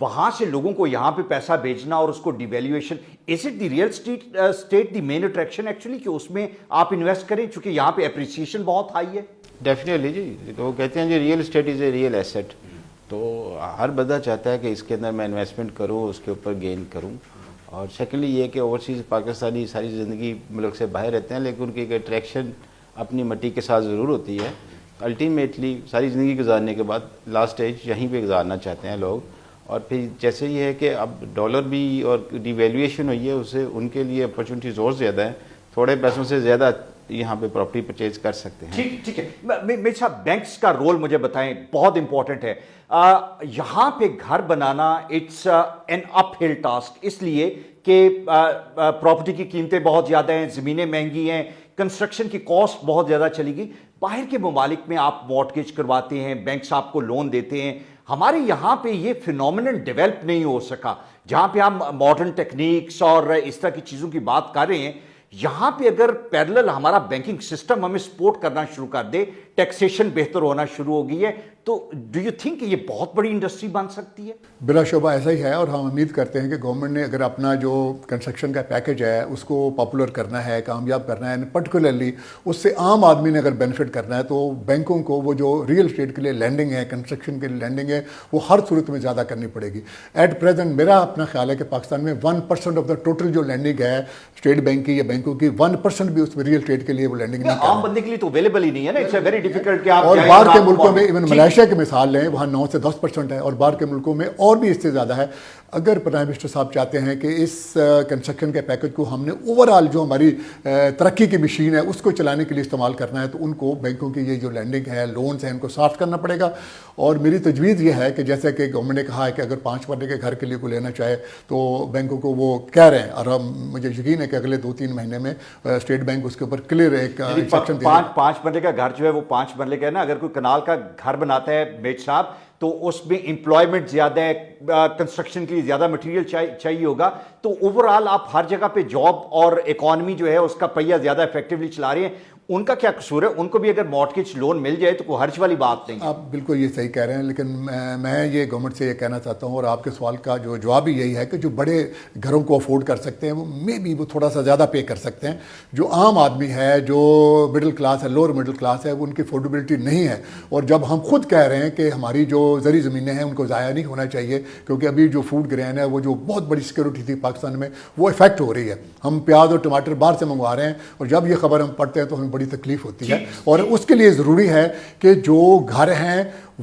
وہاں سے لوگوں کو یہاں پہ پیسہ بھیجنا اور اس کو devaluation, is it the real estate the main attraction actually کہ اس میں آپ انویسٹ کریں چونکہ یہاں پہ اپریسیشن بہت ہائی ہے؟ ڈیفینیٹلی جی, تو وہ کہتے ہیں جی real estate is a real asset. تو ہر بندہ چاہتا ہے کہ اس کے اندر میں انویسٹمنٹ کروں, اس کے اوپر گین کروں. اور سیکنڈلی یہ کہ اوورسیز پاکستانی ساری زندگی ملک سے باہر رہتے ہیں لیکن ان کی ایک اٹریکشن اپنی مٹی کے ساتھ ضرور ہوتی ہے. الٹیمیٹلی ساری زندگی گزارنے کے بعد لاسٹ اسٹیج یہیں پہ گزارنا چاہتے ہیں لوگ. اور پھر جیسے یہ ہے کہ اب ڈالر بھی اور ڈی ویلیویشن ہوئی ہے, اس سے ان کے لیے اپرچونیٹیز اور زیادہ ہیں, تھوڑے پیسوں سے زیادہ یہاں پہ پراپرٹی پرچیز کر سکتے ہیں. ٹھیک ہے. میرے صاحب بینکس کا رول مجھے بتائیں, بہت امپورٹنٹ ہے. یہاں پہ گھر بنانا اٹس این اپ ہل ٹاسک, اس لیے کہ پراپرٹی کی قیمتیں بہت زیادہ ہیں, زمینیں مہنگی ہیں, کنسٹرکشن کی کاسٹ بہت زیادہ چلے گی. باہر کے ممالک میں آپ مارٹگیج کرواتے ہیں, بینکس آپ کو لون دیتے ہیں. ہمارے یہاں پہ یہ فینومینن ڈیولپ نہیں ہو سکا. جہاں پہ ہم ماڈرن ٹیکنیکس اور اس طرح کی چیزوں کی بات کر رہے ہیں, یہاں پہ اگر پیرلل ہمارا بینکنگ سسٹم ہمیں سپورٹ کرنا شروع کر دے, ٹیکسیشن بہتر ہونا شروع ہو گئی ہے, تو ڈو یو تھنک کہ یہ بہت بڑی انڈسٹری بن سکتی ہے؟ بلا شبہ ایسا ہی ہے, اور ہم امید کرتے ہیں کہ گورنمنٹ نے اگر اپنا جو کنسٹرکشن کا پیکج ہے اس کو پاپولر کرنا ہے, کامیاب کرنا ہے, پرٹیکولرلی اس سے عام آدمی نے اگر بینیفٹ کرنا ہے تو بینکوں کو وہ جو ریئل اسٹیٹ کے لیے لینڈنگ ہے, کنسٹرکشن کے لیے لینڈنگ ہے, وہ ہر صورت میں زیادہ کرنی پڑے گی. ایٹ پریزنٹ میرا اپنا خیال ہے کہ پاکستان میں 1% آف دا ٹوٹل جو لینڈنگ ہے اسٹیٹ بینک کی یا بینکوں کی, 1% بھی اس میں ریئل اسٹیٹ کے لیے وہ لینڈنگ نہیں. عام بندے کے لیے تو اویلیبل ہی نہیں ہے نا, اٹس ویری ڈیفیکلٹ کہ آپ. اور باہر کے ملکوں میں ایون ملائیشیا کی مثال لیں, وہاں 9 سے 10% ہے, اور باہر کے ملکوں میں اور بھی اس سے زیادہ ہے. اگر پرائم منسٹر صاحب چاہتے ہیں کہ اس کنسٹرکشن کے پیکج کو ہم نے اوور آل جو ہماری ترقی کی مشین ہے اس کو چلانے کے لیے استعمال کرنا ہے, تو ان کو بینکوں کی یہ جو لینڈنگ ہے, لونز ہیں, ان کو سافٹ کرنا پڑے گا. اور میری تجویز یہ ہے کہ جیسے کہ گورنمنٹ نے کہا ہے کہ اگر 5 مرلے کے گھر کے لیے کوئی لینا چاہے تو بینکوں کو وہ کہہ رہے ہیں, اور مجھے یقین ہے کہ اگلے 2-3 مہینے میں اسٹیٹ بینک اس کے اوپر کلیئر ایک انسٹرکشن دے گا. 5 مرلے کا گھر جو ہے وہ 5 مرلے کا ہے نا. اگر کوئی کنال کا گھر بناتا ہے میٹ صاحب تو اس میں امپلائمنٹ زیادہ ہے, کنسٹرکشن کے لیے زیادہ مٹیریل چاہیے ہوگا, تو اوور آل آپ ہر جگہ پہ جاب اور اکانومی جو ہے اس کا پہیہ زیادہ افیکٹولی چلا رہے ہیں. ان کا کیا قصور ہے؟ ان کو بھی اگر مارٹگیج لون مل جائے تو کوئی حرج والی بات نہیں. آپ بالکل یہ صحیح کہہ رہے ہیں, لیکن میں یہ گورنمنٹ سے یہ کہنا چاہتا ہوں, اور آپ کے سوال کا جو جواب ہی یہی ہے کہ جو بڑے گھروں کو افورڈ کر سکتے ہیں وہ مے بی وہ تھوڑا سا زیادہ پے کر سکتے ہیں. جو عام آدمی ہے, جو مڈل کلاس ہے, لوور مڈل کلاس ہے, وہ ان کی افورڈیبلٹی نہیں ہے. اور جب ہم خود کہہ رہے ہیں کہ ہماری جو زرعی زمینیں ہیں ان کو ضائع نہیں ہونا چاہیے, کیونکہ ابھی جو فوڈ گرین ہے وہ جو بہت بڑی سیکورٹی تھی پاکستان میں وہ افیکٹ ہو رہی ہے. ہم پیاز اور ٹماٹر باہر سے منگوا رہے ہیں, اور جب یہ خبر ہم پڑھتے ہیں تو ہمیں بڑی تکلیف ہوتی ہے. اور اس کے لیے ضروری ہے کہ جو گھر ہیں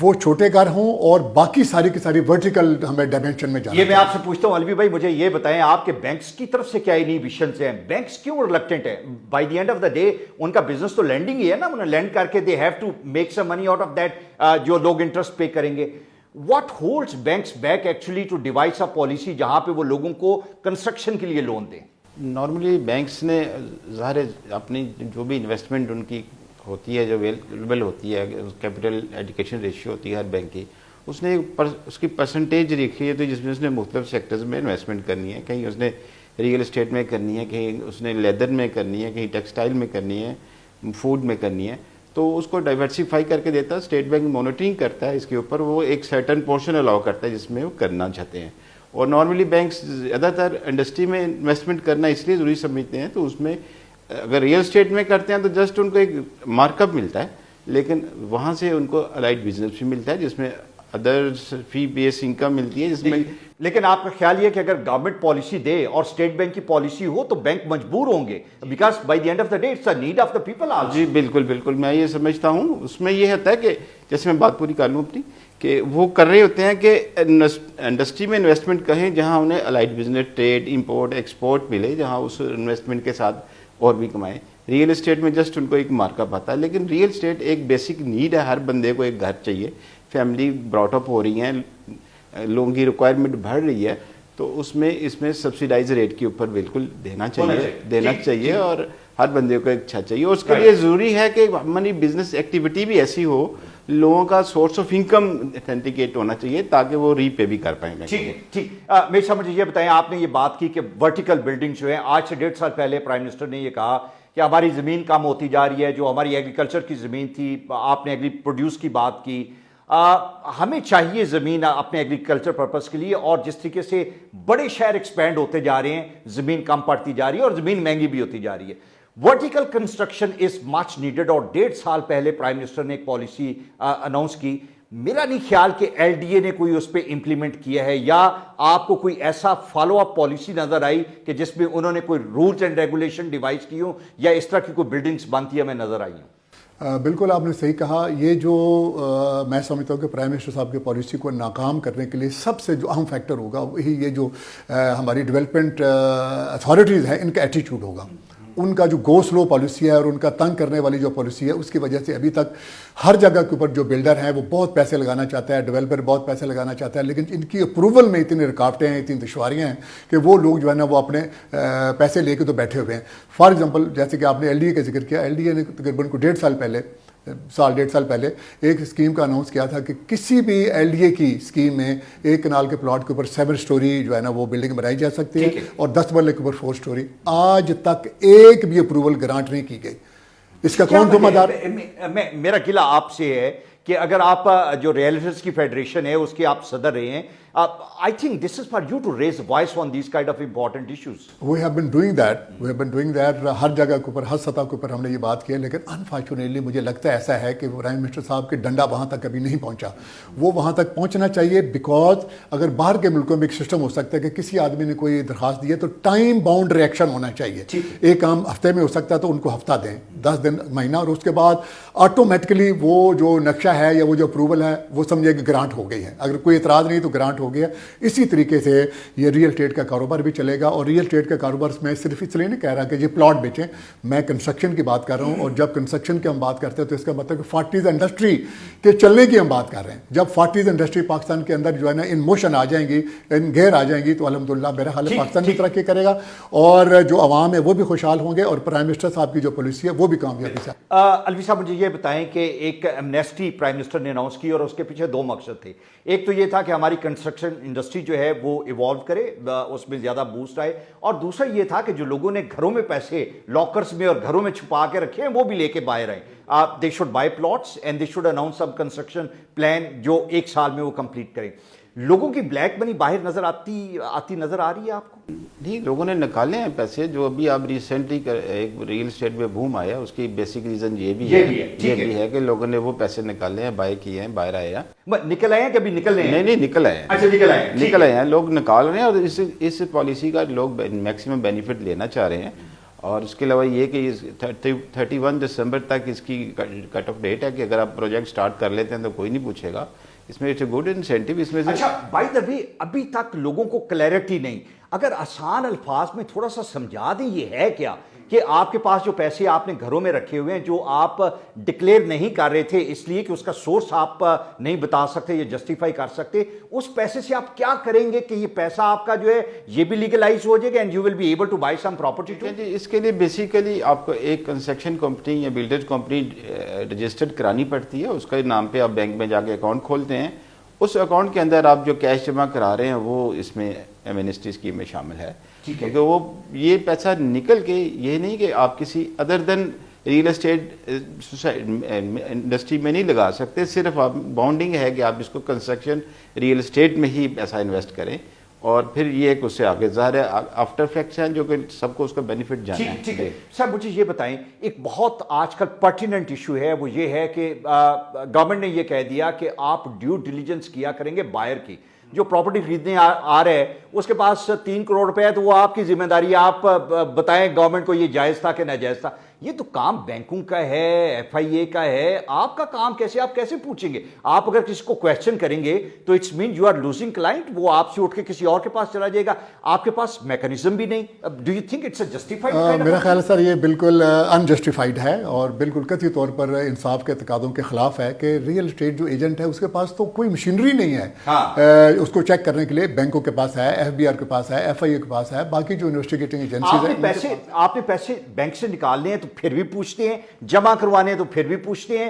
وہ چھوٹے گھر ہوں, اور باقی ساری کی ساری ورٹیکل ہمیں ڈائمینشن میں جانا. یہ میں آپ سے پوچھتا ہوں علوی بھائی, مجھے یہ بتائیں آپ کے بینکس کی طرف سے کیا انہیبیشنز ہیں؟ بینکس کیوں ریلکٹنٹ ہیں؟ By the end of the day ان کا بزنس تو لینڈنگ ہی ہے نا, انہیں لینڈ کر کے they have to make some money out of that, جو لوگ انٹرسٹ پے کریں گے. What holds banks back actually to devise a policy جہاں پہ وہ لوگوں کو کنسٹرکشن کے لیے لون دیں؟ نارملی بینکس نے ظاہر اپنی جو بھی انویسٹمنٹ ان کی ہوتی ہے, جو اویلیبل ہوتی ہے, کیپٹل ایڈوکیشن ریشیو ہوتی ہے ہر بینک کی, اس نے اس کی پرسنٹیج رکھی ہے. تو جس میں اس نے مختلف سیکٹرز میں انویسٹمنٹ کرنی ہے, کہیں اس نے ریئل اسٹیٹ میں کرنی ہے, کہیں اس نے لیدر میں کرنی ہے, کہیں ٹیکسٹائل میں کرنی ہے, فوڈ میں کرنی ہے, تو اس کو ڈائیورسیفائی کر کے دیتا ہے. اسٹیٹ بینک مانیٹرنگ کرتا ہے اس کے اوپر, وہ ایک سرٹن پورشن الاؤ کرتا ہے جس میں وہ کرنا چاہتے ہیں. اور نارملی بینکس زیادہ تر انڈسٹری میں انویسٹمنٹ کرنا اس لیے ضروری سمجھتے ہیں, تو اس میں اگر ریئل اسٹیٹ میں کرتے ہیں تو جسٹ ان کو ایک مارک اپ ملتا ہے, لیکن وہاں سے ان کو الائڈ بزنس بھی ملتا ہے جس میں ادر فی بیس انکم ملتی ہے, جس میں. لیکن آپ کا خیال یہ کہ اگر گورنمنٹ پالیسی دے اور اسٹیٹ بینک کی پالیسی ہو تو بینک مجبور ہوں گے, because by the end of the day it's a need of the people also. جی بالکل بالکل, میں یہ سمجھتا ہوں. اس میں یہ ہوتا ہے کہ جیسے میں بات پوری کر لوں اپنی, کہ وہ کر رہے ہوتے ہیں کہ انڈسٹری میں انویسٹمنٹ کہیں جہاں انہیں allied business, trade, import, export ملے, جہاں اس انویسٹمنٹ کے ساتھ اور بھی کمائیں. ریئل اسٹیٹ میں جسٹ ان کو ایک مارک اپ آتا ہے, لیکن ریئل اسٹیٹ ایک بیسک نیڈ ہے. ہر بندے کو ایک گھر چاہیے, فیملی براٹ اپ ہو رہی ہیں, لوگوں کی ریکوائرمنٹ بڑھ رہی ہے, تو اس میں سبسیڈائز ریٹ کے اوپر بالکل دینا چاہیے اور ہر بندے کو ایک چھت چاہیے. اس کے لیے ضروری ہے کہ ہماری بزنس ایکٹیویٹی بھی ایسی ہو, لوگوں کا سورس آف انکم اتھینٹیکیٹ ہونا چاہیے تاکہ وہ ری پے بھی کر پائیں گے. ٹھیک. میرے صاحب مجھے یہ بتائیں, آپ نے یہ بات کی کہ ورٹیکل بلڈنگ جو ہے, آج سے 1.5 سال پہلے پرائم منسٹر نے یہ کہا کہ ہماری زمین کم ہوتی جا رہی ہے, جو ہماری ایگریکلچر کی زمین تھی, آپ نے ایگری پروڈیوس کی بات کی, ہمیں چاہیے زمین اپنے ایگریکلچر پرپس کے لیے, اور جس طریقے سے بڑے شہر ایکسپینڈ ہوتے جا رہے ہیں, زمین کم پڑتی جا رہی ہے اور زمین مہنگی بھی ہوتی جا رہی ہے. Vertical construction is much needed, اور 1.5 سال پہلے پرائم منسٹر نے ایک پالیسی اناؤنس کی. میرا نہیں خیال کہ ایل ڈی اے نے کوئی اس پہ امپلیمنٹ کیا ہے, یا آپ کو کوئی ایسا فالو اپ پالیسی نظر آئی کہ جس میں انہوں نے کوئی رولز اینڈ ریگولیشن ڈیوائز کی ہوں, یا اس طرح کی کوئی بلڈنگز بنتی ہمیں نظر آئی ہوں؟ بالکل آپ نے صحیح کہا. یہ جو میں سمجھتا ہوں کہ پرائم منسٹر صاحب کی پالیسی کو ناکام کرنے کے لیے سب سے جو اہم فیکٹر ہوگا وہی یہ جو ہماری ڈیولپمنٹ اتھارٹیز ہیں ان کا ایٹیٹیوڈ ہوگا. ان کا جو گو سلو پالیسی ہے اور ان کا تنگ کرنے والی جو پالیسی ہے, اس کی وجہ سے ابھی تک ہر جگہ کے اوپر جو بلڈر ہیں وہ بہت پیسے لگانا چاہتا ہے, ڈیولپر بہت پیسے لگانا چاہتا ہے, لیکن ان کی اپروول میں اتنی رکاوٹیں ہیں, اتنی دشواریاں ہیں کہ وہ لوگ جو ہے نا وہ اپنے پیسے لے کے تو بیٹھے ہوئے ہیں. فار ایگزامپل جیسے کہ آپ نے ایل ڈی اے کا ذکر کیا, ایل ڈی اے نے تقریباً 1.5 سال پہلے ایک اسکیم کا اناؤنس کیا تھا کہ کسی بھی ایل ڈی اے کی اسکیم میں ایک کنال کے پلاٹ کے اوپر 7 سٹوری جو ہے نا وہ بلڈنگ بنائی جا سکتی ہے, اور 10 مرلے کے اوپر 4 سٹوری. آج تک ایک بھی اپروول گرانٹ نہیں کی گئی. اس کا کون ذمہ دار؟ میرا گلہ آپ سے ہے کہ اگر آپ جو ریئلٹرز کی فیڈریشن ہے اس کے آپ صدر رہے ہیں, I think this is for you to raise voice on these kind of important issues. We have been doing that. ہر جگہ کے اوپر, ہر سطح کے اوپر ہم نے یہ بات کی ہے, لیکن انفارچونیٹلی مجھے لگتا ہے ایسا ہے کہ پرائم منسٹر صاحب کے ڈنڈا وہاں تک کبھی نہیں پہنچا. وہ وہاں تک پہنچنا چاہیے, بیکاز اگر باہر کے ملکوں میں ایک سسٹم ہو سکتا ہے کہ کسی آدمی نے کوئی درخواست دی ہے تو ٹائم باؤنڈ ریئیکشن ہونا چاہیے. ایک کام ہفتے میں ہو سکتا ہے تو ان کو ہفتہ دیں, 10 دن, مہینہ, اور اس کے بعد آٹومیٹکلی وہ جو نقشہ ہے یا وہ جو اپروول ہے وہ سمجھے کہ گرانٹ ہو گئی ہے. اگر کوئی اعتراض نہیں تو گرانٹ ہو گیا. اسی طریقے سے یہ ریئل اسٹیٹ کا کاروبار بھی چلے گا. اور ریئل اسٹیٹ کا کاروبار میں صرف اس لیے نہیں کہہ رہا کہ یہ پلاٹ بیچیں, میں کنسٹرکشن کی بات کر رہا ہوں. اور جب کنسٹرکشن کی ہم بات کرتے ہیں تو اس کا مطلب کہ 40s انڈسٹری کے چلنے کی ہم بات کر رہے ہیں. جب 40s انڈسٹری پاکستان کے اندر جو ہے نا ان موشن آ جائیں گی, ان گیئر آ جائیں گی, تو الحمدللہ میرا خیال ہے پاکستان بھی ترقی کرے گا, اور جو عوام ہے وہ بھی خوشحال ہوں گے, اور پرائم منسٹر صاحب کی جو پالیسی ہے وہ بھی کامیابی سے. الوی صاحب مجھے یہ بتائیں کہ ایک ایمنیسٹی پرائم منسٹر نے اناؤنس کی, اور اس کے پیچھے 2 مقصد تھے. ایک تو یہ تھا کہ ہماری کنسٹرکشن انڈسٹری جو ہے وہ ایوالو کرے, اس میں زیادہ بوسٹ آئے, اور دوسرا یہ تھا کہ جو لوگوں نے گھروں میں پیسے لاکرز میں اور گھروں میں چھپا کے رکھے ہیں وہ بھی لے کے باہر آئیں. They should by plots and they should announce some construction plan جو 1 سال میں وہ کمپلیٹ کریں. لوگوں کی بلیک منی باہر نظر آتی نظر آ رہی ہے آپ کو؟ نہیں, لوگوں نے نکالے ہیں پیسے. جو ابھی آپ ریسنٹلی ایک ریئل اسٹیٹ میں بوم آیا, اس کی بیسک ریزن یہ بھی ہے کہ لوگوں نے وہ پیسے نکالے ہیں, بائی کیے ہیں, باہر آئے ہیں. نکل آئے ہیں کہ ابھی نکل رہے ہیں؟ نہیں, نکل آئے ہیں. اچھا, نکل آئے ہیں, لوگ نکال رہے ہیں, اور اس پالیسی کا لوگ میکسیمم بینیفٹ لینا چاہ رہے ہیں. اور اس کے علاوہ یہ کہ 31 دسمبر تک اس کی کٹ آف ڈیٹ ہے کہ اگر آپ پروجیکٹ سٹارٹ کر لیتے ہیں تو کوئی نہیں پوچھے گا. اس میں اٹس اے گڈ انسینٹیو. اس میں سے اچھا بائی دا وے, ابھی تک لوگوں کو کلیئرٹی نہیں. اگر آسان الفاظ میں تھوڑا سا سمجھا دیں یہ ہے کیا کہ آپ کے پاس جو پیسے آپ نے گھروں میں رکھے ہوئے ہیں جو آپ ڈکلیئر نہیں کر رہے تھے اس لیے کہ اس کا سورس آپ نہیں بتا سکتے یا جسٹیفائی کر سکتے, اس پیسے سے آپ کیا کریں گے کہ یہ پیسہ آپ کا جو ہے یہ بھی لیگلائز ہو جائے گا and you will be able to buy some property too? اس کے لیے بیسیکلی آپ کو ایک کنسٹرکشن کمپنی یا بلڈر کمپنی رجسٹرڈ کرانی پڑتی ہے. اس کے نام پہ آپ بینک میں جا کے اکاؤنٹ کھولتے ہیں. اس اکاؤنٹ کے اندر آپ جو کیش جمع کرا رہے ہیں وہ اس میں ایمنسٹی اسکیم میں شامل ہے. کیونکہ وہ یہ پیسہ نکل کے یہ نہیں کہ آپ کسی ادر دین ریئل اسٹیٹ انڈسٹری میں نہیں لگا سکتے. صرف آپ باؤنڈنگ ہے کہ آپ اس کو کنسٹرکشن ریئل اسٹیٹ میں ہی پیسہ انویسٹ کریں, اور پھر یہ کہ اس سے آگے ظاہر ہے آفٹر فیکٹس ہیں جو کہ سب کو اس کا بینیفٹ جانا ہے. ٹھیک ہے سر, مجھے یہ بتائیں, ایک بہت آج کل پرٹیننٹ ایشو ہے وہ یہ ہے کہ گورنمنٹ نے یہ کہہ دیا کہ آپ ڈیو ڈیلیجنس کیا کریں گے بائر کی. جو پراپرٹی خریدنے آ رہے ہیں اس کے پاس 3 کروڑ روپے ہے تو وہ آپ کی ذمہ داری ہے, آپ بتائیں گورنمنٹ کو یہ جائز تھا کہ ناجائز تھا. یہ تو کام بینکوں کا ہے, ایف آئی اے کا ہے, آپ کا کام کیسے, آپ کیسے پوچھیں گے؟ آپ اگر کسی کو کویسچن کریں گے تو it's mean you are losing client, وہ آپ سے اٹھ کے کسی اور کے پاس چلا جائے گا, آپ کے پاس میکانزم بھی نہیں. Do you think it's a justified? میرا خیال ہے سر یہ بالکل انجسٹیفائڈ ہے اور بالکل قطعی طور پر انصاف کے تقاضوں کے خلاف ہے کہ ریئل اسٹیٹ جو ایجنٹ ہے اس کے پاس تو کوئی مشینری نہیں ہے اس کو چیک کرنے کے لیے. بینکوں کے پاس ہے, ایف بی آر کے پاس ہے, ایف آئی اے کے پاس ہے, باقی جو انویسٹیگیٹنگ ایجنسیز ہیں. آپ نے پیسے بینک سے نکالنے ہیں تو پھر بھی پوچھتے ہیں, جمع کروانے ہیں تو پھر بھی پوچھتے ہیں.